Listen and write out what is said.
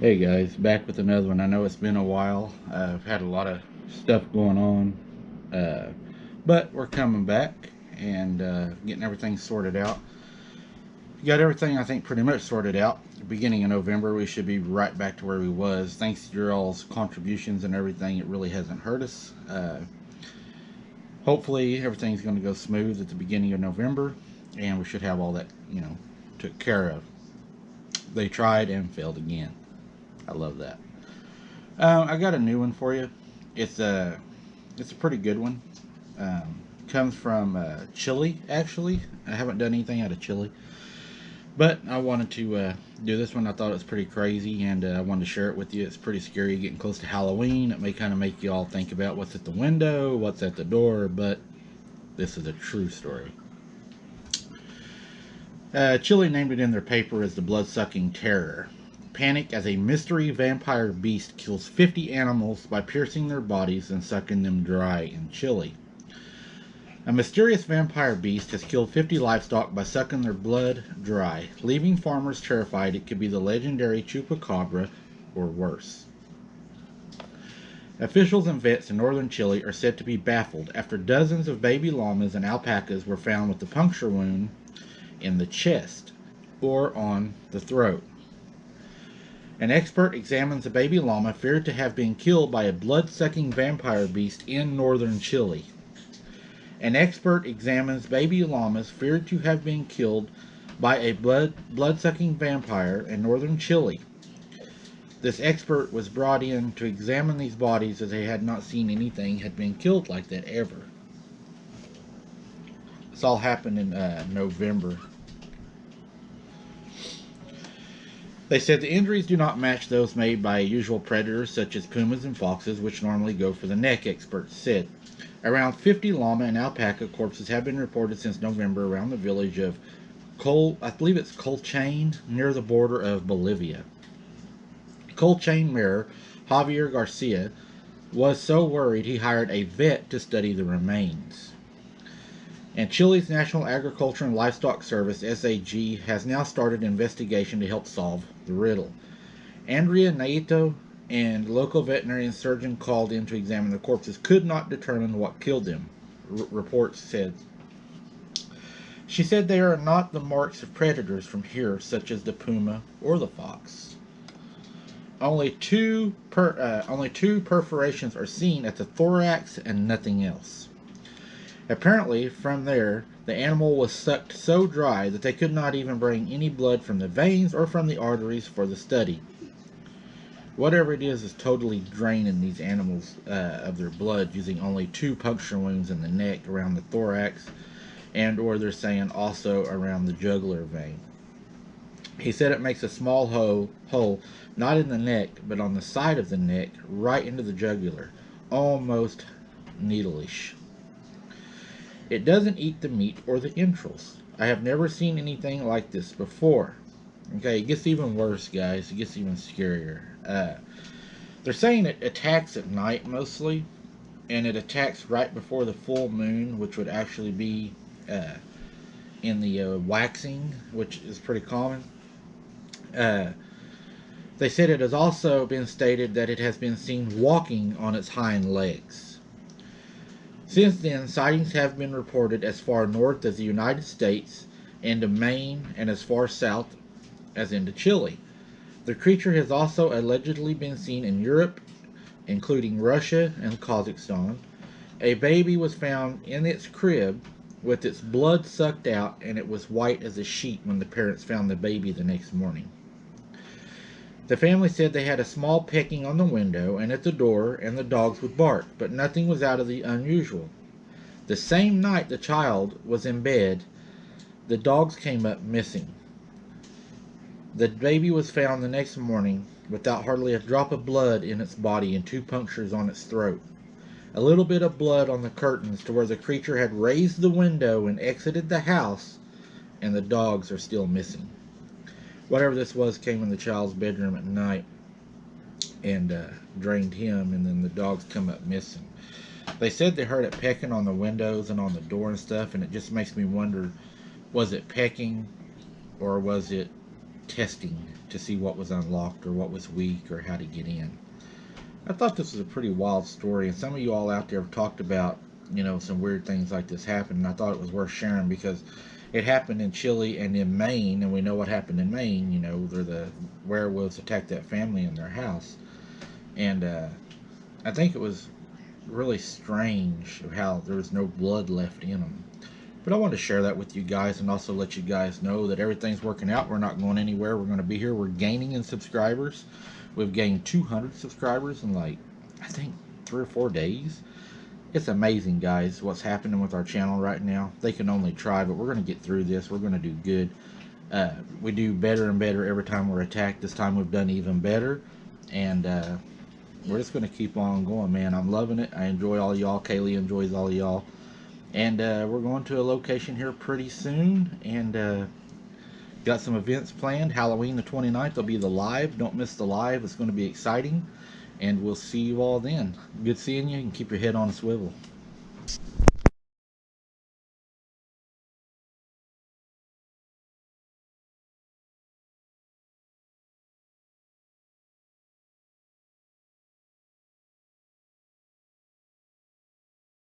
Hey guys, back with another one. I know it's been a while. I've had a lot of stuff going on, uh, but we're coming back and getting everything sorted out. Got everything, I think, pretty much sorted out. Beginning of November, we should be right back to where we was. Thanks to your all's contributions and everything, it really hasn't hurt us. Hopefully, everything's going to go smooth at the beginning of November, and we should have all that, took care of. They tried and failed again. I love that. I got a new one for you. It's a it's a pretty good one. Comes from Chile, actually. I haven't done anything out of Chile, but I wanted to do this one. I thought it was pretty crazy, and I wanted to share it with you. It's pretty scary, getting close to Halloween. It may kind of make you all think about what's at the window, what's at the door, but this is a true story. Chile named it in their paper as the blood-sucking terror. Panic as a mystery vampire beast kills 50 animals by piercing their bodies and sucking them dry in Chile. A mysterious vampire beast has killed 50 livestock by sucking their blood dry, leaving farmers terrified it could be the legendary chupacabra or worse. Officials and vets in northern Chile are said to be baffled after dozens of baby llamas and alpacas were found with a puncture wound in the chest or on the throat. An expert examines a baby llama feared to have been killed by a blood-sucking vampire beast in northern Chile. An expert examines baby llamas feared to have been killed by a blood-sucking vampire in northern Chile. This expert was brought in to examine these bodies as they had not seen anything had been killed like that ever. This all happened in November. They said the injuries do not match those made by usual predators such as pumas and foxes, which normally go for the neck, experts said. Around 50 llama and alpaca corpses have been reported since November around the village of I believe it's Colchane, near the border of Bolivia. Colchane mayor Javier Garcia was so worried he hired a vet to study the remains. And Chile's National Agriculture and Livestock Service, SAG, has now started an investigation to help solve the riddle. Andrea Naito and local veterinarian surgeon called in to examine the corpses could not determine what killed them, reports said. She said they are not the marks of predators from here, such as the puma or the fox. Only two perforations are seen at the thorax and nothing else. Apparently, from there, the animal was sucked so dry that they could not even bring any blood from the veins or from the arteries for the study. Whatever it is totally draining these animals of their blood, using only 2 puncture wounds in the neck around the thorax, and or they're saying also around the jugular vein. He said it makes a small hole not in the neck, but on the side of the neck, right into the jugular, almost needleish. It doesn't eat the meat or the entrails. I have never seen anything like this before. Okay, it gets even worse, guys. It gets even scarier. They're saying it attacks at night mostly, and it attacks right before the full moon, which would actually be in the waxing, which is pretty common. They said it has also been stated that it has been seen walking on its hind legs. Since then, sightings have been reported as far north as the United States, into Maine, and as far south as into Chile. The creature has also allegedly been seen in Europe, including Russia and Kazakhstan. A baby was found in its crib with its blood sucked out, and it was white as a sheet when the parents found the baby the next morning. The family said they had a small pecking on the window and at the door, and the dogs would bark, but nothing was out of the unusual. The same night the child was in bed, the dogs came up missing. The baby was found the next morning without hardly a drop of blood in its body and 2 punctures on its throat. A little bit of blood on the curtains to where the creature had raised the window and exited the house, and the dogs are still missing. Whatever this was came in the child's bedroom at night and drained him, and then the dogs come up missing. They said they heard it pecking on the windows and on the door and stuff, and it just makes me wonder, was it pecking or was it testing to see what was unlocked or what was weak or how to get in. I thought this was a pretty wild story, and some of you all out there have talked about, some weird things like this happen, and I thought it was worth sharing because it happened in Chile and in Maine, and we know what happened in Maine. Where the werewolves attacked that family in their house, and I think it was really strange how there was no blood left in them. But I wanted to share that with you guys and also let you guys know that everything's working out. We're not going anywhere. We're going to be here. We're gaining in subscribers. We've gained 200 subscribers in I think 3 or 4 days. It's amazing, guys, what's happening with our channel right now. They can only try, but we're going to get through this. We're going to do good. We do better and better every time we're attacked. This time we've done even better. And we're just going to keep on going, man. I'm loving it. I enjoy all y'all. Kaylee enjoys all y'all. And we're going to a location here pretty soon. And got some events planned. Halloween the 29th will be the live. Don't miss the live. It's going to be exciting. And we'll see you all then. Good seeing you, and keep your head on a swivel.